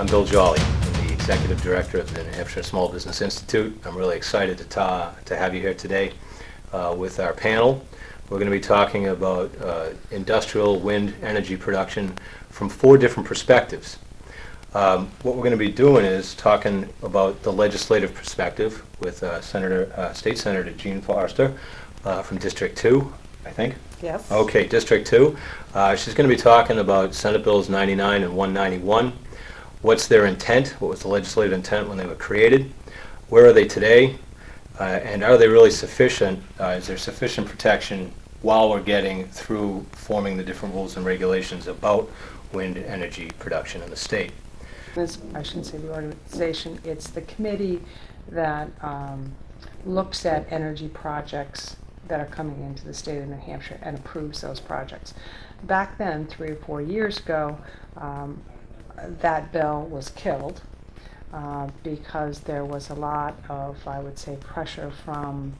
I'm Bill Jolly. I'm the Executive Director of the New Hampshire Small Business Institute. I'm really excited to have you here today with our panel. We're going to be talking about industrial wind energy production from 4 different perspectives. What we're going to be doing is talking about the legislative perspective with State Senator Jeannie Forrester from District 2, I think. Yes. Okay, District 2. She's going to be talking about Senate Bills 99 and 191. What's their intent? What was the legislative intent when they were created? Where are they today? And are they really sufficient? Is there sufficient protection while we're getting through forming the different rules and regulations about wind energy production in the state? I shouldn't say the organization, it's the committee that looks at energy projects that are coming into the state of New Hampshire and approves those projects. Back then, 3 or 4 years ago, that bill was killed because there was a lot of, I would say, pressure from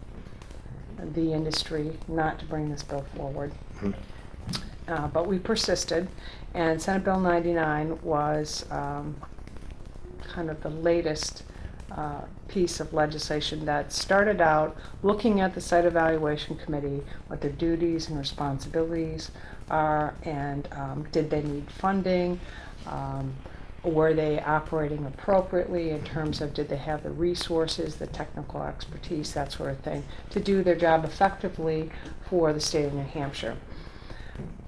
the industry not to bring this bill forward. But we persisted, and Senate Bill 99 was kind of the latest piece of legislation that started out looking at the Site Evaluation Committee, what their duties and responsibilities are, and did they need funding? Were they operating appropriately in terms of did they have the resources, the technical expertise, that sort of thing, to do their job effectively for the state of New Hampshire.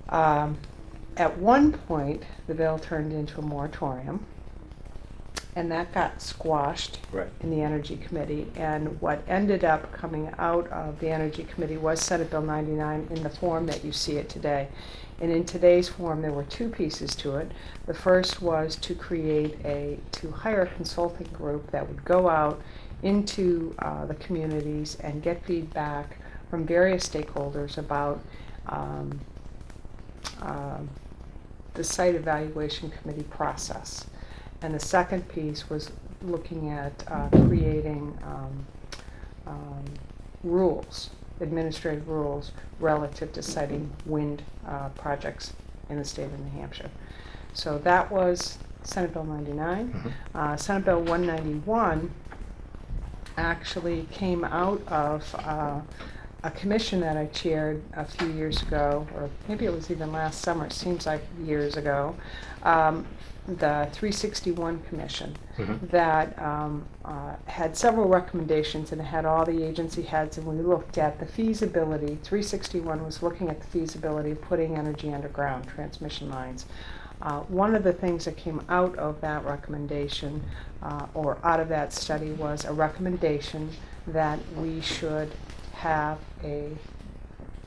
At one point, the bill turned into a moratorium, and that got squashed in the Energy Committee. And what ended up coming out of the Energy Committee was Senate Bill 99 in the form that you see it today. And in today's form, there were 2 pieces to it. The first was to to hire a consulting group that would go out into the communities and get feedback from various stakeholders about the Site Evaluation Committee process. And the second piece was looking at creating rules, administrative rules, relative to siting wind projects in the state of New Hampshire. So that was Senate Bill 99. Senate Bill 191 actually came out of a commission that I chaired a few years ago, or maybe it was even last summer, it seems like years ago, the 361 Commission that had several recommendations, and it had all the agency heads, and we looked at the feasibility. 361 was looking at the feasibility of putting energy underground, transmission lines. One of the things that came out of that recommendation, or out of that study, was a recommendation that we should have a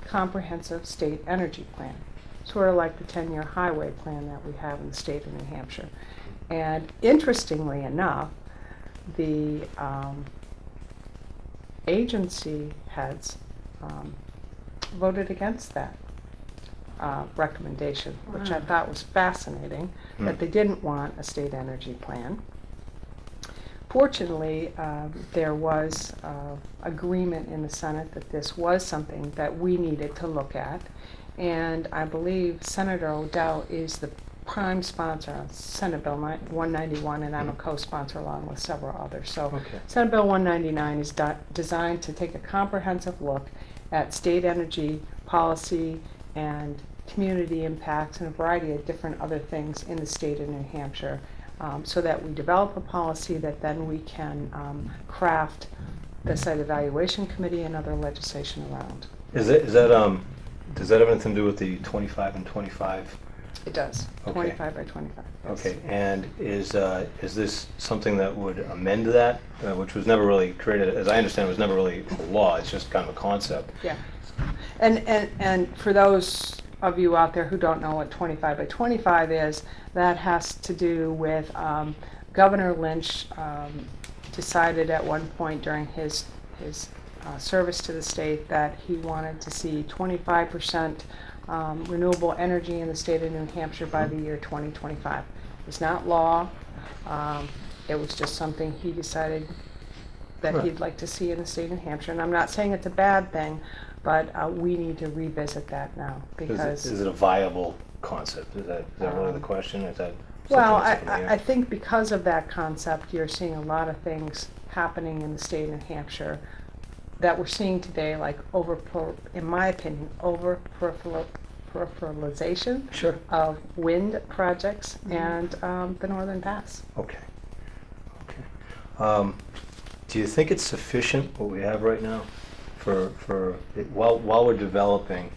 comprehensive state energy plan, sort of like the 10-year highway plan that we have in the state of New Hampshire. And interestingly enough, the agency heads voted against that recommendation, which I thought was fascinating, that they didn't want a state energy plan. Fortunately, there was agreement in the Senate that this was something that we needed to look at, and I believe Senator O'Dell is the prime sponsor on Senate Bill 191, and I'm a co-sponsor along with several others. So Senate Bill 199 is designed to take a comprehensive look at state energy policy and community impacts and a variety of different other things in the state of New Hampshire, so that we develop a policy that then we can craft the Site Evaluation Committee and other legislation around. Does that have anything to do with the 25 and 25? It does. Okay. 25 by 25. Yes. Okay, and is this something that would amend that, which was never really created, as I understand, it was never really a law, it's just kind of a concept. Yeah. And for those of you out there who don't know what 25 by 25 is, that has to do with Governor Lynch decided at one point during his service to the state that he wanted to see 25% renewable energy in the state of New Hampshire by the year 2025. It's not law. It was just something he decided that he'd like to see in the state of New Hampshire. And I'm not saying it's a bad thing, but we need to revisit that now because is it a viable concept? Is that really the question? Is that Well, that's up in the I air. think because of that concept, you're seeing a lot of things happening in the state of New Hampshire that we're seeing today, like in my opinion, peripheralization Sure. of wind projects and the Northern Pass. Okay. Do you think it's sufficient what we have right now while we're developing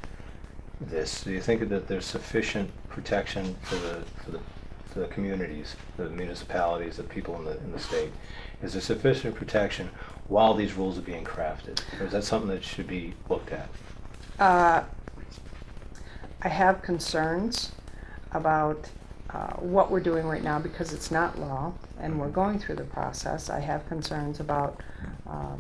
this? Do you think that there's sufficient protection for the communities, the municipalities, the people in the state? Is there sufficient protection while these rules are being crafted, or is that something that should be looked at? I have concerns about what we're doing right now because it's not law and we're going through the process. I have concerns about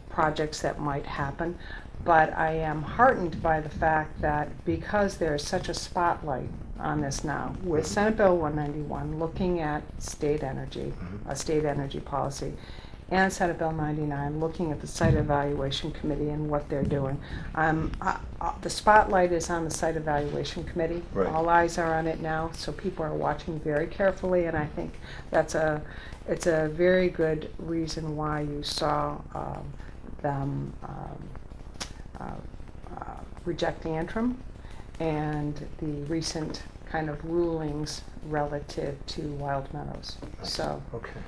projects that might happen, but I am heartened by the fact that because there's such a spotlight on this now, with Senate Bill 191 looking at state energy, a state energy policy, and Senate Bill 99 looking at the Site Evaluation Committee and what they're doing. The spotlight is on the Site Evaluation Committee. Right. All eyes are on it now, so people are watching very carefully, and I think it's a very good reason why you saw them reject the interim and the recent kind of rulings relative to Wild Meadows. So Okay.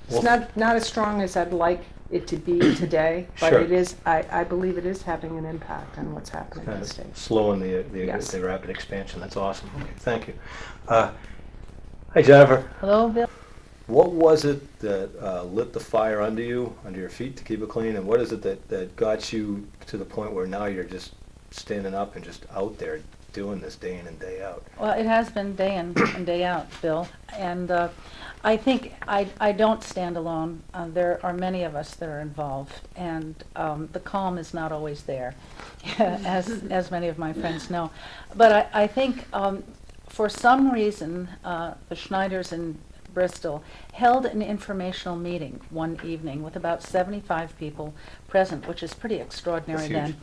it's not as strong as I'd like it to be today, but Sure. it is. I believe it is having an impact on what's happening in Kind the of state. slowing Yes. the rapid expansion. That's awesome. Okay, thank you. Hi, Jennifer. Hello, Bill. What was it that lit the fire under your feet to keep it clean, and what is it that got you to the point where now you're just standing up and just out there doing this day in and day out? Well, it has been day in and day out, Bill, and I think I don't stand alone. There are many of us that are involved, and the calm is not always there, as many of my friends know. But I think for some reason the Schneiders in Bristol held an informational meeting one evening with about 75 people present, which is pretty extraordinary That's huge. then.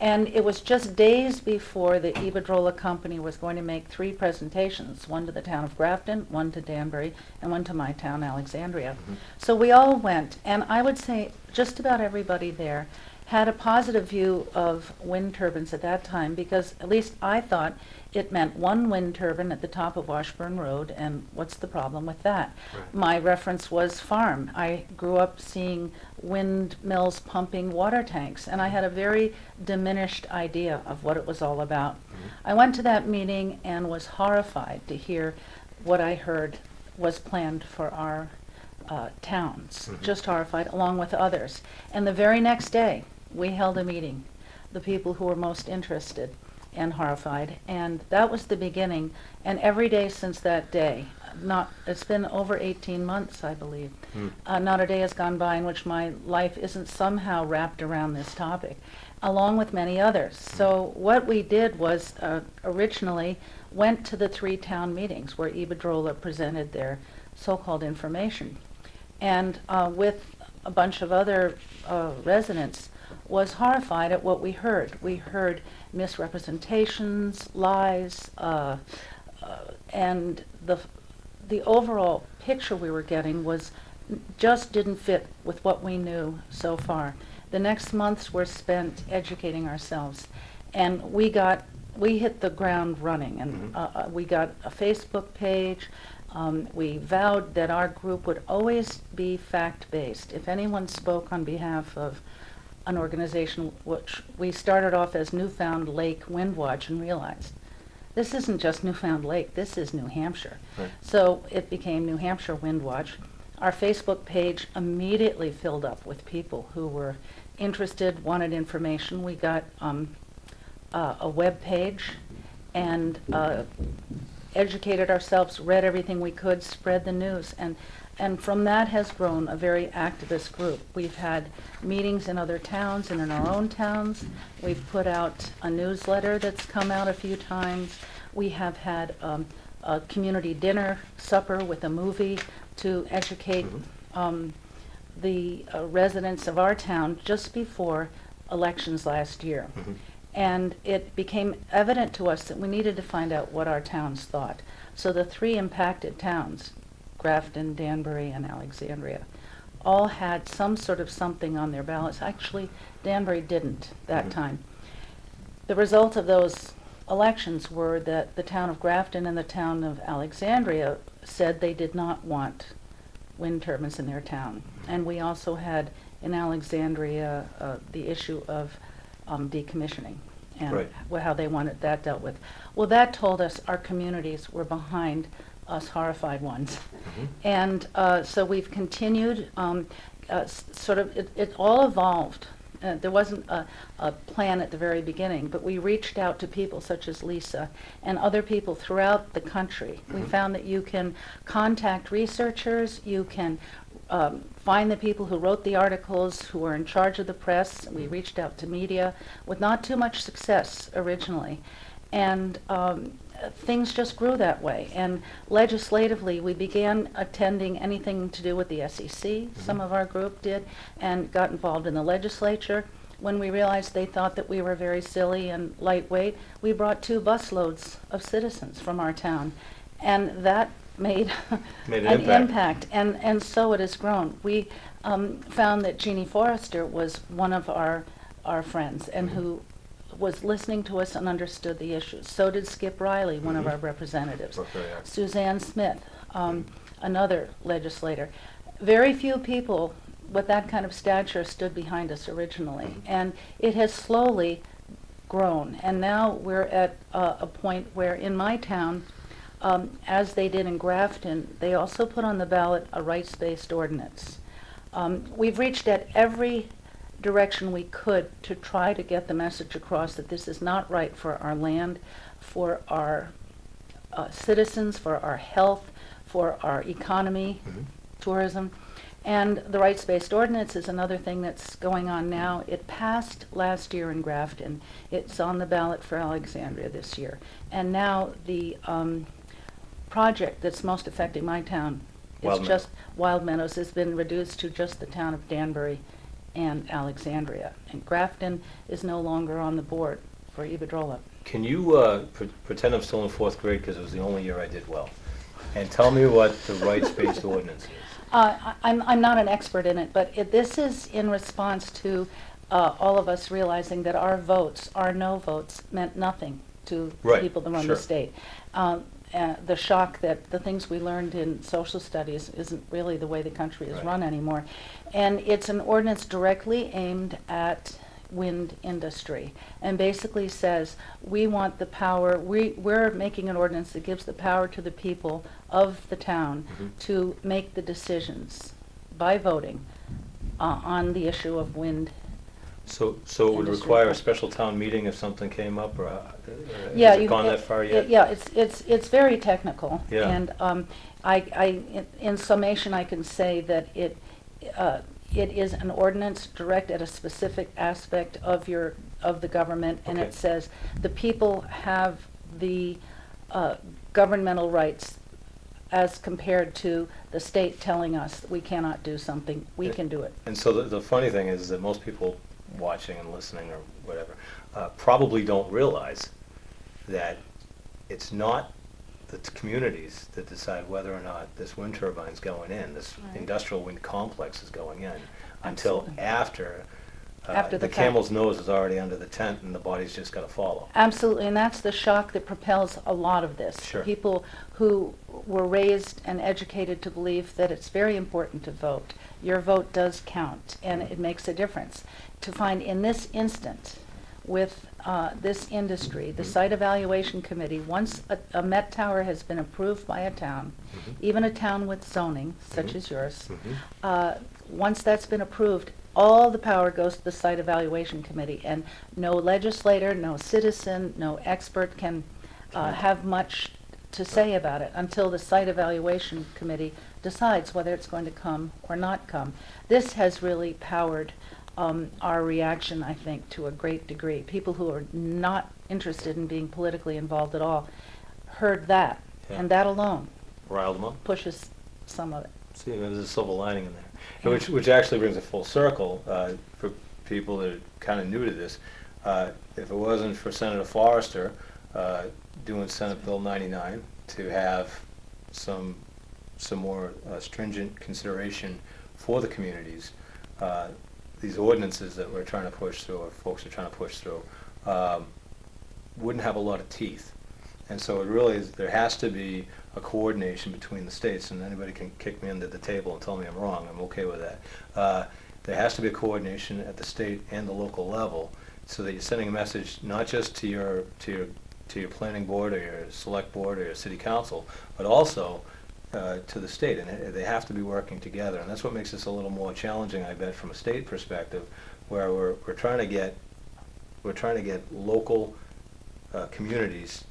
And it was just days before the Iberdrola company was going to make 3 presentations, one to the town of Grafton, one to Danbury, and one to my town, Alexandria. So we all went, and I would say just about everybody there had a positive view of wind turbines at that time, because at least I thought it meant one wind turbine at the top of Washburn Road, and what's the problem with that? Right. My reference was farm. I grew up seeing windmills pumping water tanks, and I had a very diminished idea of what it was all about. I went to that meeting and was horrified to hear what I heard was planned for our towns. Just horrified, along with others. And the very next day, we held a meeting, the people who were most interested and horrified, and that was the beginning. And every day since that day, it's been over 18 months, I believe, not a day has gone by in which my life isn't somehow wrapped around this topic, along with many others. So what we did was originally went to the 3 town meetings where Iberdrola presented their so-called information, and with a bunch of other residents was horrified at what we heard. We heard misrepresentations, lies, and the overall picture we were getting just didn't fit with what we knew so far. The next months were spent educating ourselves, and we hit the ground running, and we got a Facebook page. We vowed that our group would always be fact-based. If anyone spoke on behalf of an organization, which we started off as Newfound Lake Windwatch, and realized this isn't just Newfound Lake, this is New Hampshire. Right. So it became New Hampshire Windwatch. Our Facebook page immediately filled up with people who were interested, wanted information. We got a web page and educated ourselves, read everything we could, spread the news, and from that has grown a very activist group. We've had meetings in other towns and in our own towns. We've put out a newsletter that's come out a few times. We have had a community dinner supper with a movie to educate the residents of our town just before elections last year. And it became evident to us that we needed to find out what our towns thought. So the three impacted towns, Grafton, Danbury, and Alexandria, all had some sort of something on their ballots. Actually, Danbury didn't that time. The result of those elections were that the town of Grafton and the town of Alexandria said they did not want wind turbines in their town. And we also had in Alexandria the issue of decommissioning and Right. how they wanted that dealt with. Well, that told us our communities were behind us horrified ones. And so we've continued, it all evolved. There wasn't a plan at the very beginning, but we reached out to people such as Lisa and other people throughout the country. We found that you can contact researchers, you can find the people who wrote the articles, who were in charge of the press. We reached out to media with not too much success originally. And things just grew that way. And legislatively, we began attending anything to do with the SEC. Some of our group did, and got involved in the legislature. When we realized they thought that we were very silly and lightweight, we brought 2 busloads of citizens from our town. And that made Made an an impact. impact. And so it has grown. We found that Jeannie Forrester was one of our friends and who was listening to us and understood the issues. So did Skip Riley, one of our representatives. Worked very hard. Suzanne Smith, another legislator. Very few people with that kind of stature stood behind us originally. And it has slowly grown. And now we're at a point where in my town, as they did in Grafton, they also put on the ballot a rights-based ordinance. We've reached at every direction we could to try to get the message across that this is not right for our land, for our citizens, for our health, for our economy, tourism. And the rights-based ordinance is another thing that's going on now. It passed last year in Grafton. It's on the ballot for Alexandria this year. And now the project that's most affecting my town is Wild Meadows has been reduced to just the town of Danbury and Alexandria. And Grafton is no longer on the board for Iberdrola. Can you pretend I'm still in 4th grade, because it was the only year I did well, and tell me what the rights-based ordinance is? I'm not an expert in it, but this is in response to all of us realizing that our votes, our no votes, meant nothing to the people that run the state. The shock that the things we learned in social studies isn't really the way the country is run anymore. And it's an ordinance directly aimed at wind industry and basically says we want the power, we're making an ordinance that gives the power to the people of the town to make the decisions by voting on the issue of wind. So it would Industry. require a special town meeting if something came up, or has Yeah, it gone that far yet? Yeah, it's very technical. Yeah. And in summation, I can say that it is an ordinance direct at a specific aspect of the government, and Okay. it says the people have the governmental rights as compared to the state telling us that we cannot do something, we can do it. And so the funny thing is that most people watching and listening or whatever probably don't realize that it's not the communities that decide whether or not this wind turbine's going in, this industrial wind complex is going in, until Absolutely. after After the the camel's nose is already under the tent and the body's just got to follow. Absolutely, and that's the shock that propels a lot of this. Sure. People who were raised and educated to believe that it's very important to vote. Your vote does count, and it makes a difference. To find in this instance, with this industry, the Site Evaluation Committee, once a Met Tower has been approved by a town, even a town with zoning, such as yours, once that's been approved, all the power goes to the Site Evaluation Committee, and no legislator, no citizen, no expert can have much to say about it until the Site Evaluation Committee decides whether it's going to come or not come. This has really powered our reaction, I think, to a great degree. People who are not interested in being politically involved at all heard that, and that alone Riled them up. pushes some of it. See, there's a silver lining in there. Which actually brings it full circle for people that are kind of new to this. If it wasn't for Senator Forrester doing Senate Bill 99 to have some more stringent consideration for the communities, these ordinances that we're trying to push through, or folks are trying to push through, wouldn't have a lot of teeth. And so it really is, there has to be a coordination between the states, and anybody can kick me under the table and tell me I'm wrong. I'm okay with that. There has to be a coordination at the state and the local level, so that you're sending a message not just to your planning board or your select board or your city council, but also to the state, and they have to be working together. And that's what makes this a little more challenging, I bet, from a state perspective, where we're trying to get local communities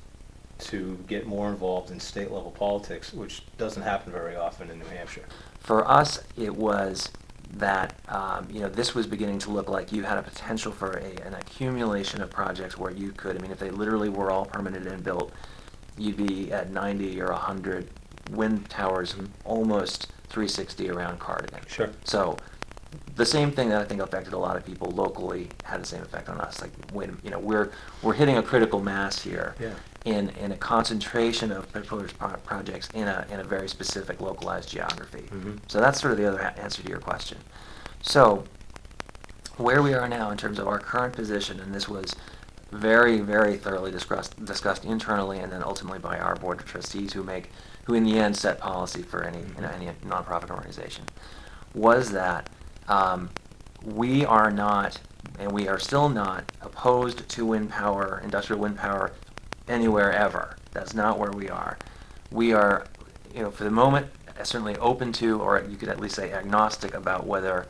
to get more involved in state level politics, which doesn't happen very often in New Hampshire. For us, it was that this was beginning to look like you had a potential for an accumulation of projects where you could, if they literally were all permitted and built, you'd be at 90 or 100 wind towers, almost 360 around Cardigan. Sure. So the same thing that I think affected a lot of people locally had the same effect on us. Like, we're hitting a critical mass here. Yeah. In a concentration of proposed projects in a very specific localized geography. So that's sort of the other answer to your question. So where we are now in terms of our current position, and this was very, very thoroughly discussed internally and then ultimately by our board of trustees who in the end set policy for any nonprofit organization, was that we are not, and we are still not, opposed to wind power, industrial wind power, anywhere ever. That's not where we are. We are, for the moment, certainly open to, or you could at least say agnostic about whether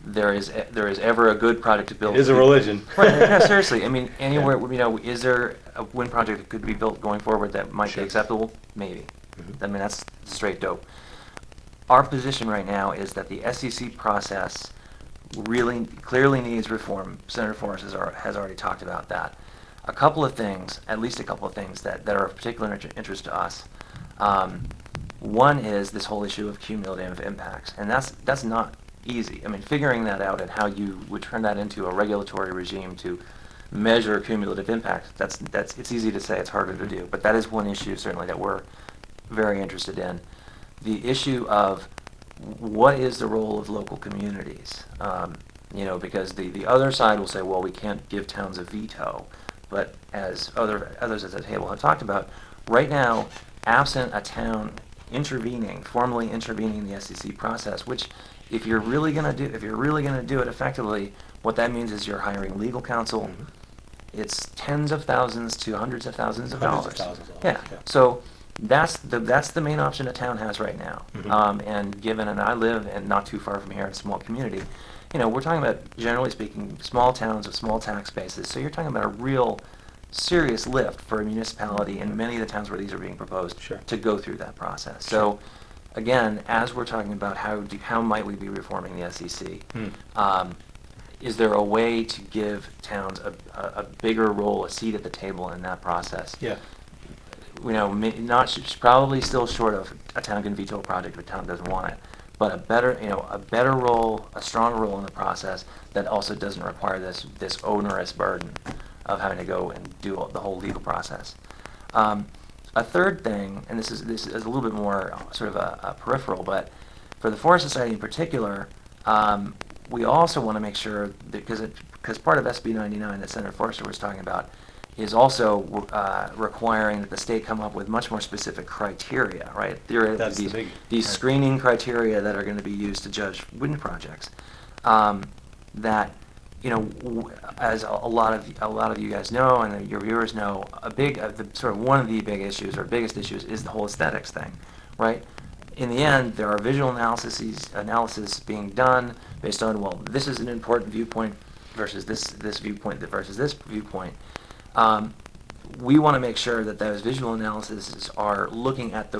there is ever a good project to build. It is a religion. Right. No, seriously. Anywhere. Is there a wind project that could be built going forward that might be acceptable? Maybe. That's straight dope. Our position right now is that the SEC process really clearly needs reform. Senator Forrester has already talked about that. At least a couple of things that are of particular interest to us. One is this whole issue of cumulative impacts, and that's not easy. Figuring that out and how you would turn that into a regulatory regime to measure cumulative impact, it's easy to say, it's harder to do. But that is one issue certainly that we're very interested in. The issue of what is the role of local communities? Because the other side will say, well, we can't give towns a veto. But as others at the table have talked about, right now, absent a town formally intervening in the SEC process, which if you're really going to do it effectively, what that means is you're hiring legal counsel. It's tens of thousands to hundreds of thousands of dollars. Yeah. So that's the main option a town has right now. And I live and not too far from here in a small community. We're talking about, generally speaking, small towns with small tax bases. So you're talking about a real serious lift for a municipality in many of the towns where these are being proposed to go through that process. So again, as we're talking about how might we be reforming the SEC, is there a way to give towns a bigger role, a seat at the table in that process? Yeah. Probably still short of a town can veto a project if a town doesn't want it. But a better role, a stronger role in the process that also doesn't require this onerous burden of having to go and do the whole legal process. A third thing, and this is a little bit more sort of a peripheral, but for the Forest Society in particular, we also want to make sure, because part of SB 99 that Senator Forrester was talking about is also requiring that the state come up with much more specific criteria, right? Theoretically, these screening criteria that are going to be used to judge wind projects. That, as a lot of you guys know, and your viewers know, one of the big issues or biggest issues is the whole aesthetics thing, right? In the end, there are visual analysis being done based on, well, this is an important viewpoint versus this viewpoint versus this viewpoint. We want to make sure that those visual analyses are looking at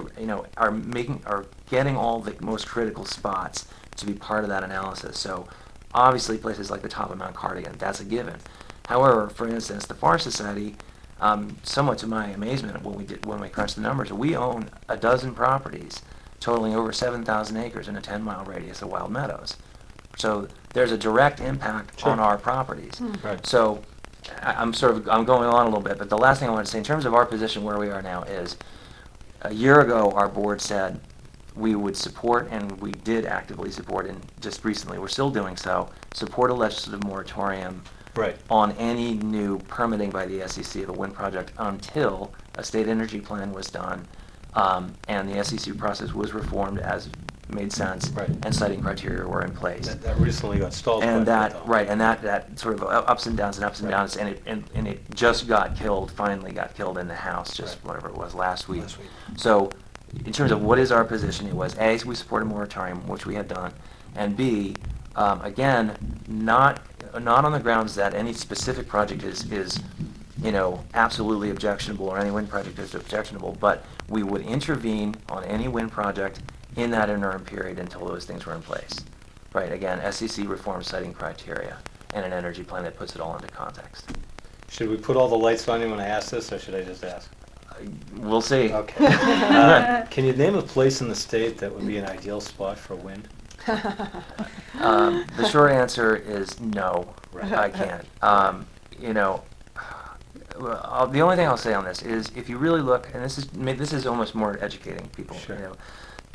are getting all the most critical spots to be part of that analysis. So obviously places like the top of Mount Cardigan, that's a given. However, for instance, the Forest Society, somewhat to my amazement when we crunched the numbers, we own a dozen properties totaling over 7,000 acres in a 10-mile radius of wild meadows. So there's a direct impact on our properties. Right. So I'm going on a little bit, but the last thing I want to say in terms of our position where we are now is, a year ago our board said we would support, and we did actively support, and just recently we're still doing so, support a legislative moratorium Right. on any new permitting by the SEC of a wind project until a state energy plan was done, and the SEC process was reformed as made sense, Right. and siting criteria were in place. That recently got stalled. And quite a bit, that, though. right, and that sort of ups and downs and ups and Right. downs, and it just got killed, finally got killed in the House, just Right. whatever it was, last week. Last week. So, in terms of what is our position, it was, A, we support a moratorium, which we had done, and B, again, not on the grounds that any specific project is, absolutely objectionable, or any wind project is objectionable, but we would intervene on any wind project in that interim period until those things were in place. Right, again, SEC reform siting criteria and an energy plan that puts it all into context. Should we put all the lights on you when I ask this, or should I just ask? We'll see. Okay. Can you name a place in the state that would be an ideal spot for wind? The short answer is no, Right. I can't. The only thing I'll say on this is, if you really look, and this is almost more educating people. Sure.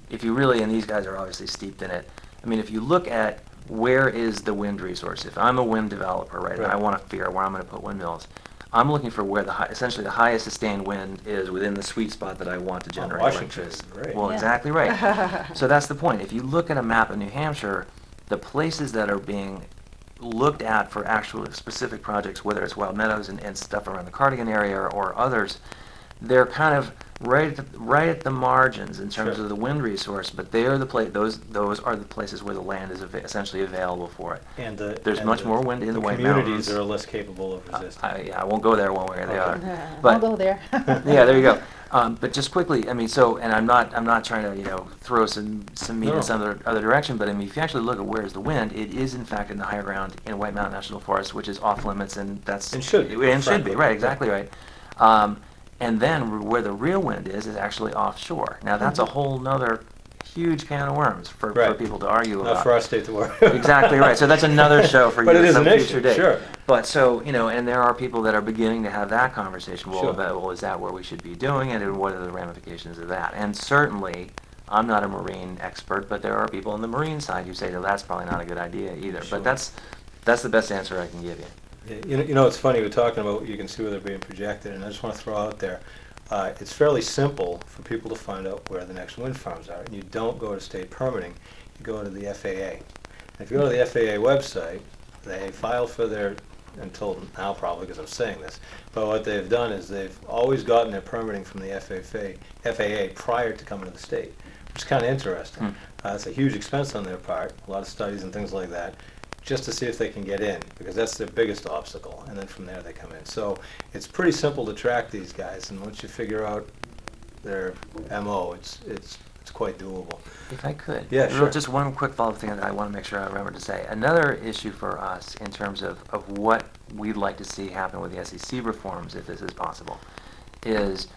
If you really, and these guys are obviously steeped in it. I mean, if you look at where is the wind resource, if I'm a wind developer, right, and I Right. want to figure out where I'm going to put windmills, I'm looking for where essentially the highest sustained wind is within the sweet spot that I want to generate Washington electricity. is great. Well, Yeah. exactly right. So that's the point. If you look at a map of New Hampshire, the places that are being looked at for actual specific projects, whether it's Wild Meadows and stuff around the Cardigan area or others, they're kind of right at the margins in terms Sure. of the wind resource, but they are those are the places where the land is essentially available for it. And There's much more wind in the White communities Mountains. are less capable of resisting. I won't go there one way or the Okay. other. I'll But go there. yeah, there you go. But just quickly, I mean, and I'm not trying to throw some meat No. in some other direction, but I mean, if you actually look at where's the wind, it is in fact in the higher ground in White Mountain National Forest, which is off limits, and that's And should be, and should be frankly. right, exactly right. And then where the real wind is actually offshore. Now that's a whole nother huge can of worms for Right. people to argue Not about. for our state to worry. Exactly right. So that's another show for But you it is some an future issue, day. sure. But so, and there are people that are beginning to have that conversation. Well, Sure. is that where we should be doing it, and what are the ramifications of that? And certainly, I'm not a marine expert, but there are people on the marine side who say that that's probably not a good idea either. Sure. But that's the best answer I can give you. It's funny, we're talking about what you can see where they're being projected, and I just want to throw out there, it's fairly simple for people to find out where the next wind farms are. And you don't go to state permitting, you go to the FAA. And if you go to the FAA website, they file for their, until now probably because I'm saying this, but what they've done is they've always gotten their permitting from the FAA prior to coming to the state, which is kind of interesting. It's a huge expense on their part, a lot of studies and things like that, just to see if they can get in, because that's their biggest obstacle, and then from there they come in. So it's pretty simple to track these guys, and once you figure out their MO, it's quite doable. If I could. Yeah, sure. Just one quick follow-up thing that I want to make sure I remember to say. Another issue for us in terms of what we'd like to see happen with the SEC reforms, if this is possible, is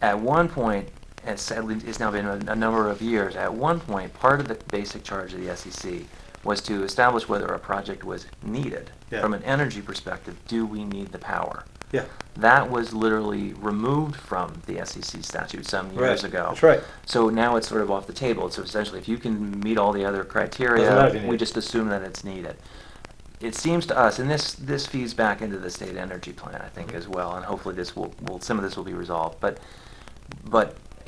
at one point, and sadly it's now been a number of years, at one point part of the basic charge of the SEC was to establish whether a project was needed. Yeah. From an energy perspective, do we need the power? Yeah. That was literally removed from the SEC statute some years Right. ago. That's right. So now it's sort of off the table. So essentially, if you can meet all the other Doesn't matter if criteria, you need we it. just assume that it's needed. It seems to us, and this feeds back into the state energy plan, I think, as well, and hopefully some of this will be resolved. But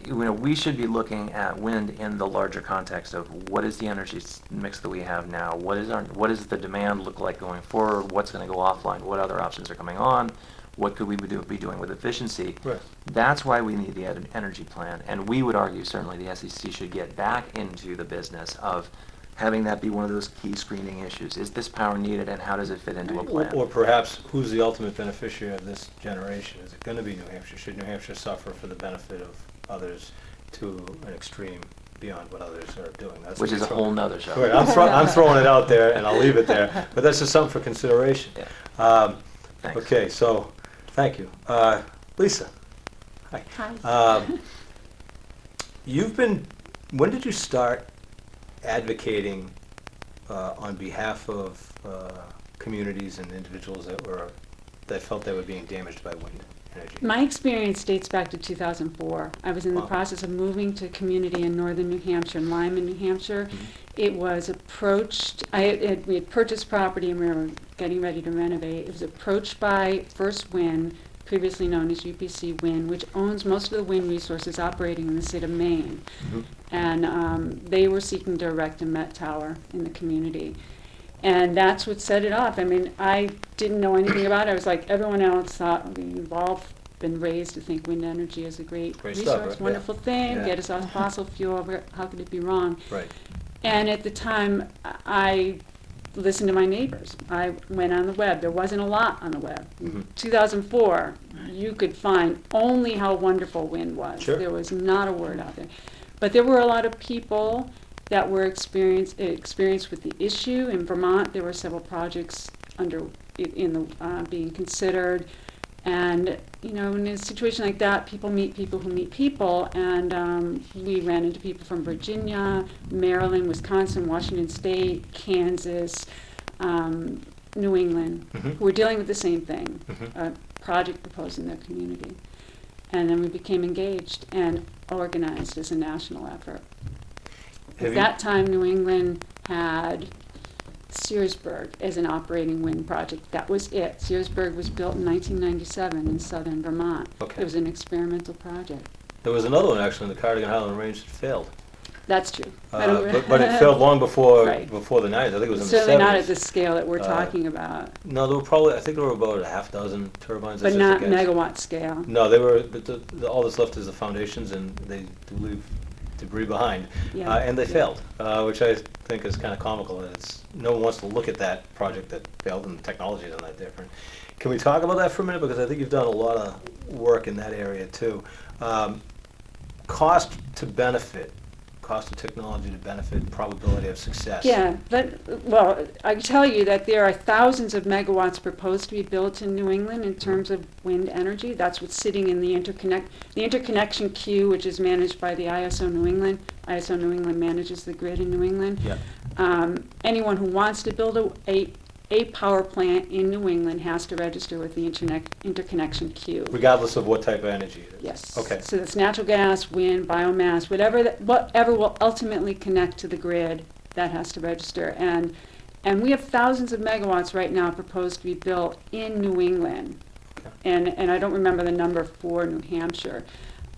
we should be looking at wind in the larger context of what is the energy mix that we have now, what does the demand look like going forward, what's going to go offline, what other options are coming on, what could we be doing with efficiency. Right. That's why we need the energy plan, and we would argue certainly the SEC should get back into the business of having that be one of those key screening issues. Is this power needed, and how does it fit into a plan? Or perhaps, who's the ultimate beneficiary of this generation? Is it going to be New Hampshire? Should New Hampshire suffer for the benefit of others to an extreme beyond what others are doing? Which is a whole nother show. Right, I'm throwing it out there, and I'll leave it there, but that's just something for consideration. Yeah. Thanks. Okay, so, thank you. Lisa. Hi. Hi. When did you start advocating on behalf of communities and individuals that that felt they were being damaged by wind energy? My experience dates back to 2004. I was in the Wow. process of moving to a community in northern New Hampshire, in Lyman, New Hampshire. It was approached, we had purchased property and we were getting ready to renovate. It was approached by First Wind, previously known as UPC Wind, which owns most of the wind resources operating in the state of Maine. And they were seeking to erect a Met Tower in the community. And that's what set it off. I mean, I didn't know anything about it. I was like everyone else thought. We've all been raised to think wind energy is a great Great resource, stuff, right? wonderful thing, Yeah. get us off fossil fuel. How could it be wrong? Right. And at the time, I listened to my neighbors. I went on the web. There wasn't a lot on the web. Mhm. 2004, you could find only how wonderful wind was. Sure. There was not a word out there. But there were a lot of people that were experienced with the issue. In Vermont, there were several projects being considered. And, you know, in a situation like that, people meet people who meet people. And we ran into people from Virginia, Maryland, Wisconsin, Washington State, Kansas, New England, who were dealing with the same thing, a project proposed in their community. And then we became engaged and organized as a national effort. At that time, New England had Searsburg as an operating wind project. That was it. Searsburg was built in 1997 in southern Vermont. Okay. It was an experimental project. There was another one actually in the Cardigan Highland Range that failed. That's true. I don't But it failed long before Right. before the 90s. I think it was in the 70s. Certainly not at the scale that we're talking about, No, there were probably, I think there were about a half dozen turbines. but that's not just a guess. megawatt scale. No, they were, all that's left is the foundations, and they do leave debris behind. Yeah. And they Yeah. failed, which I think is kind of comical. That no one wants to look at that project that failed, and the technology is not different. Can we talk about that for a minute? Because I think you've done a lot of work in that area too. Cost to benefit, cost of technology to benefit, probability of success. Yeah, well, I can tell you that there are thousands of megawatts proposed to be built in New England in terms of wind energy. That's what's sitting in the interconnection queue, which is managed by the ISO New England. ISO New England manages the grid in New England. Yeah. Anyone who wants to build a power plant in New England has to register with the interconnection queue. Regardless of what type of energy it is. Yes. Okay. So that's natural gas, wind, biomass, whatever will ultimately connect to the grid, that has to register. And we have thousands of megawatts right now proposed to be built in New England. Okay. And I don't remember the number for New Hampshire.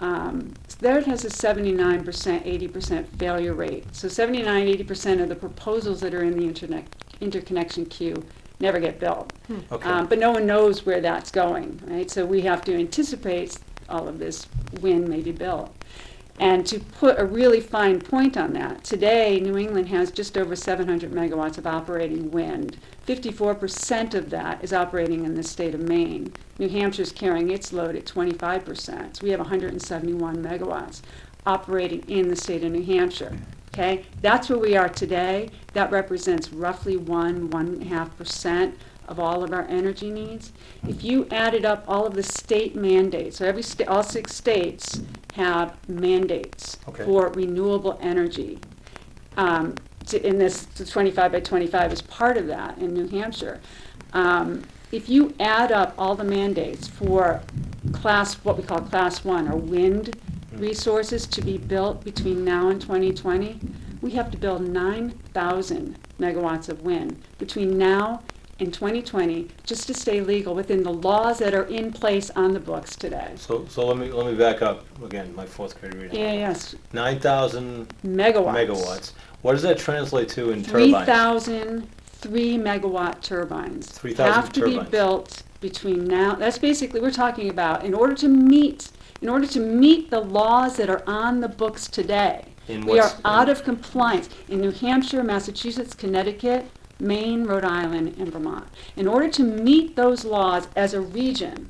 There it has a 79%, 80% failure rate. So 79, 80% of the proposals that are in the interconnection queue never get built. Okay. But no one knows where that's going, right? So we have to anticipate all of this wind may be built. And to put a really fine point on that, today New England has just over 700 megawatts of operating wind. 54% of that is operating in the state of Maine. New Hampshire's carrying its load at 25%. So we have 171 megawatts operating in the state of New Hampshire. Okay, that's where we are today. That represents roughly 1.5% of all of our energy needs. If you added up all of the state mandates, so all 6 states have mandates Okay. for renewable energy. In this, the 25 by 25 is part of that in New Hampshire. If you add up all the mandates for what we call class 1 or wind resources to be built between now and 2020, we have to build 9,000 megawatts of wind between now and 2020 just to stay legal within the laws that are in place on the books today. So let me back up again. My 4th grade reading. Yeah, yes. 9,000 Megawatts. megawatts. What does that translate to in turbines? 3,000 3-megawatt turbines 3,000 have to be turbines. built between now. That's basically we're talking about in order to meet the laws that are on the books today. In We are what's- out of compliance in New Hampshire, Massachusetts, Connecticut, Maine, Rhode Island, and Vermont. In order to meet those laws as a region,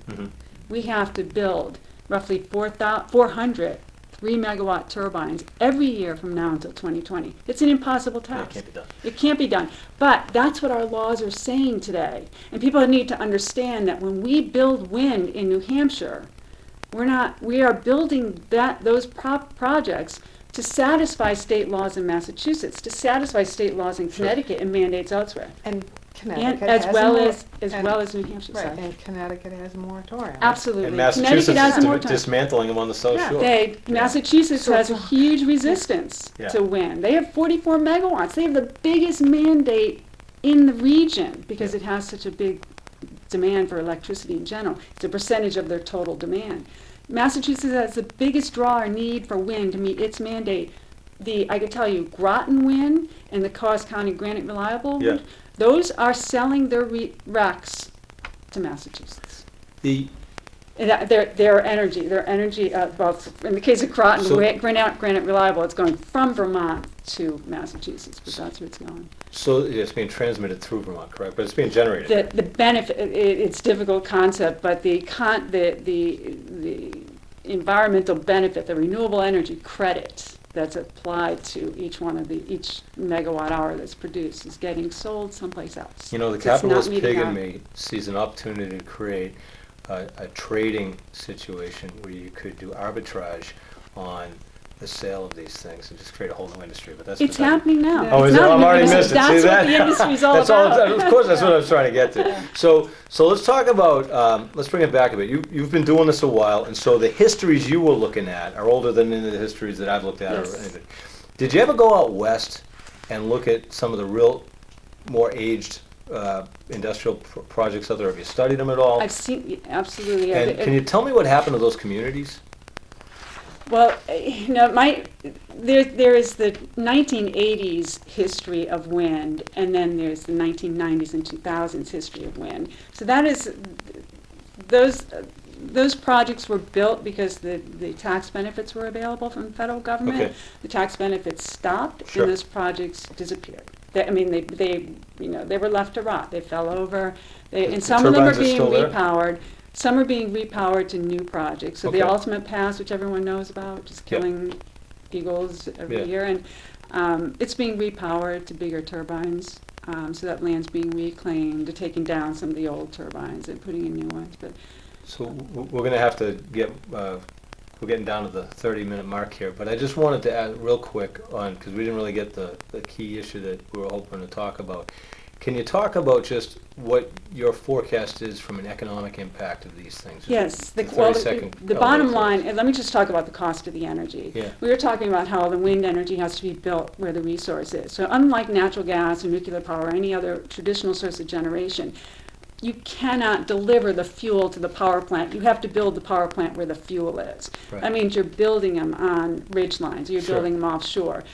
we have to build roughly 400 3-megawatt turbines every year from now until 2020. It's an impossible task. It can't be done. It can't be done. But that's what our laws are saying today. And people need to understand that when we build wind in New Hampshire, we are building those projects to satisfy state laws in Massachusetts, to satisfy state laws in Connecticut and mandates elsewhere. And Connecticut as has well a mor- as and- well as New Hampshire. Right, sorry. and Connecticut has a moratorium. Absolutely. And Connecticut Massachusetts has is more time. dismantling them on the South Yeah. Shore. Massachusetts So has a it's- huge resistance Yeah. to wind. They have 44 megawatts. They have the biggest mandate in the region because Yeah. it has such a big demand for electricity in general. It's a percentage of their total demand. Massachusetts has the biggest draw or need for wind to meet its mandate. I could tell you, Groton Wind and the Cause County Granite Reliable Yeah. Wind, those are selling their RECs to Massachusetts. The, And their energy, well, in the case of Groton, So- Granite Reliable, it's going from Vermont to Massachusetts, but that's where it's going. so it's being transmitted through Vermont, correct? But it's being generated. The benefit, it's a difficult concept, but the environmental benefit, the renewable energy credit that's applied to each megawatt hour that's produced is getting sold someplace else. You know, the So it's not capitalist meeting pig in our- me sees an opportunity to create a trading situation where you could do arbitrage on the sale of these things and just create a whole new industry, but that's. It's beside- happening now. Oh, It's is it? not I'm new already industry. missed it, see That's that? what the industry's all That's about. Of course, that's what I was trying to get to. So let's talk about, let's bring it back a bit. You've been doing this a while, and so the histories you were looking at are older than any of the histories that I've looked at. Or Yes. anything. Did you ever go out west and look at some of the real, more aged industrial projects out there? Have you studied them at all? I've seen, absolutely. And can you tell me what happened to those communities? Well, there is the 1980s history of wind, and then there's the 1990s and 2000s history of wind. So that is, those projects were built because the tax benefits were available from the federal government. Okay. The tax benefits stopped, Sure. and those projects disappeared. They were left to rot. They fell over. And some of them are turbines are being still there? repowered. Some are being repowered to new projects. So Okay. the Ultimate Pass, which everyone knows about, which is Yep. killing eagles every Yeah. year, and it's being repowered to bigger turbines. So that land's being reclaimed, they're taking down some of the old turbines and putting in new ones. But So we're going to have to get, we're getting down to the 30-minute mark here, but I just wanted to add real quick on, because we didn't really get the key issue that we were hoping to talk about. Can you talk about just what your forecast is from an economic impact of these things? yes, The the 30-second bottom elevator. line, and let me just talk about the cost of the energy. Yeah. We were talking about how the wind energy has to be built where the resource is. So unlike natural gas or nuclear power or any other traditional source of generation, you cannot deliver the fuel to the power plant. You have to build the power plant where the fuel is. Right. That means you're building them on ridge lines, you're Sure. building them offshore.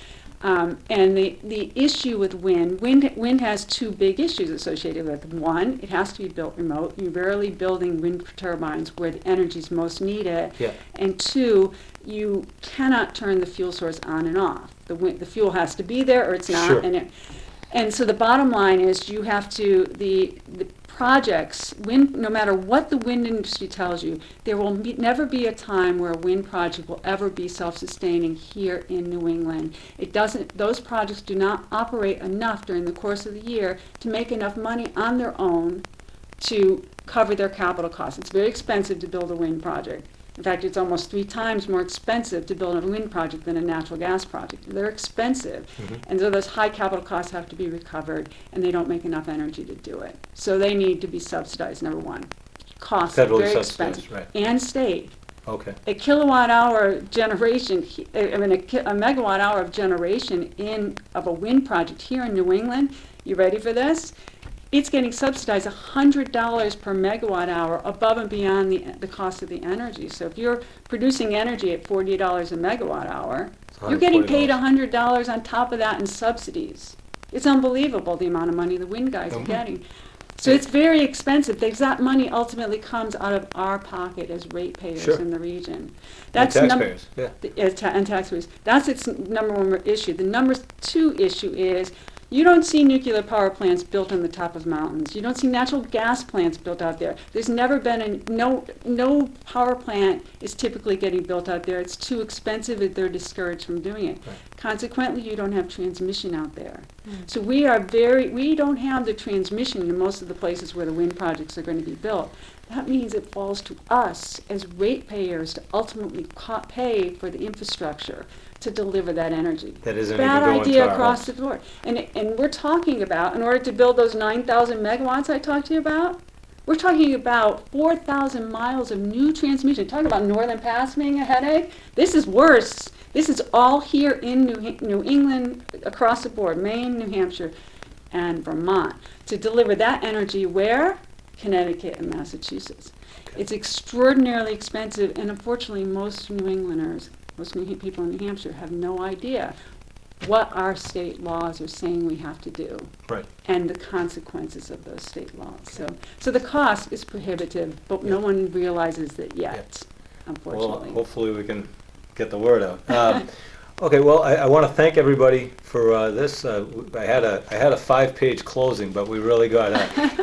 And the issue with wind has two big issues associated with it. One, it has to be built remote. You're rarely building wind turbines where the energy is most needed. Yeah. And two, you cannot turn the fuel source on and off. The fuel has to be there or it's not. Sure. And so the bottom line is you have to, the projects, no matter what the wind industry tells you, there will never be a time where a wind project will ever be self-sustaining here in New England. Those projects do not operate enough during the course of the year to make enough money on their own to cover their capital costs. It's very expensive to build a wind project. In fact, it's almost 3 times more expensive to build a wind project than a natural gas project. They're expensive, and so those high capital costs have to be recovered, and they don't make enough energy to do it. So they need to be subsidized, number one. Costs are Federally very subsidized, expensive. right. And state. Okay. A kilowatt hour generation, a megawatt hour of generation of a wind project here in New England, you ready for this? It's getting subsidized $100 per megawatt hour above and beyond the cost of the energy. So if you're producing energy at $40 a megawatt hour, you're getting paid $100 on top of that in subsidies. It's unbelievable the amount of money the wind guys are getting. So it's very expensive. That money ultimately comes out of our pocket as ratepayers Sure. in the region. And taxpayers, yeah. And taxpayers. That's its number one issue. The number two issue is you don't see nuclear power plants built on the top of mountains. You don't see natural gas plants built out there. There's never been no power plant is typically getting built out there. It's too expensive and they're discouraged from doing it. Right. Consequently, you don't have transmission out there. So we don't have the transmission in most of the places where the wind projects are going to be built. That means it falls to us as ratepayers to ultimately pay for the infrastructure. to deliver that energy. That isn't Bad even going to idea our across homes. the board. And we're talking about, in order to build those 9,000 megawatts I talked to you about, we're talking about 4,000 miles of new transmission. Talk about Northern Pass being a headache. This is worse. This is all here in New England, across the board, Maine, New Hampshire, and Vermont. To deliver that energy where? Connecticut and Massachusetts. Okay. It's extraordinarily expensive, and unfortunately most New Englanders, most people in New Hampshire have no idea what our state laws are saying we have to do Right. and the consequences of those state laws. So the cost is prohibitive, but no one realizes that yet, Well, unfortunately. hopefully we can get the word out. Okay, well, I want to thank everybody for this. I had a 5-page closing, but we really got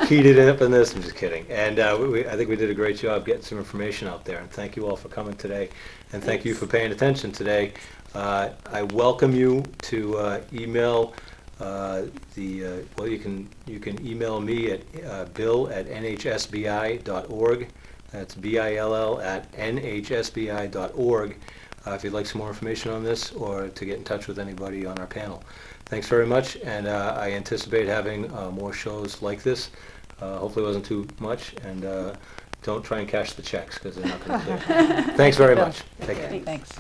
heated up in this. I'm just kidding. And I think we did a great job getting some information out there. And thank you all for coming today, and thank you for paying attention today. I welcome you to email well, you can email me at bill@nhsbi.org. That's bill@nhsbi.org. If you'd like some more information on this, or to get in touch with anybody on our panel. Thanks very much, and I anticipate having more shows like this. Hopefully it wasn't too much, and don't try and cash the checks, because they're not going to clear. Thanks very much. Take care. Thanks.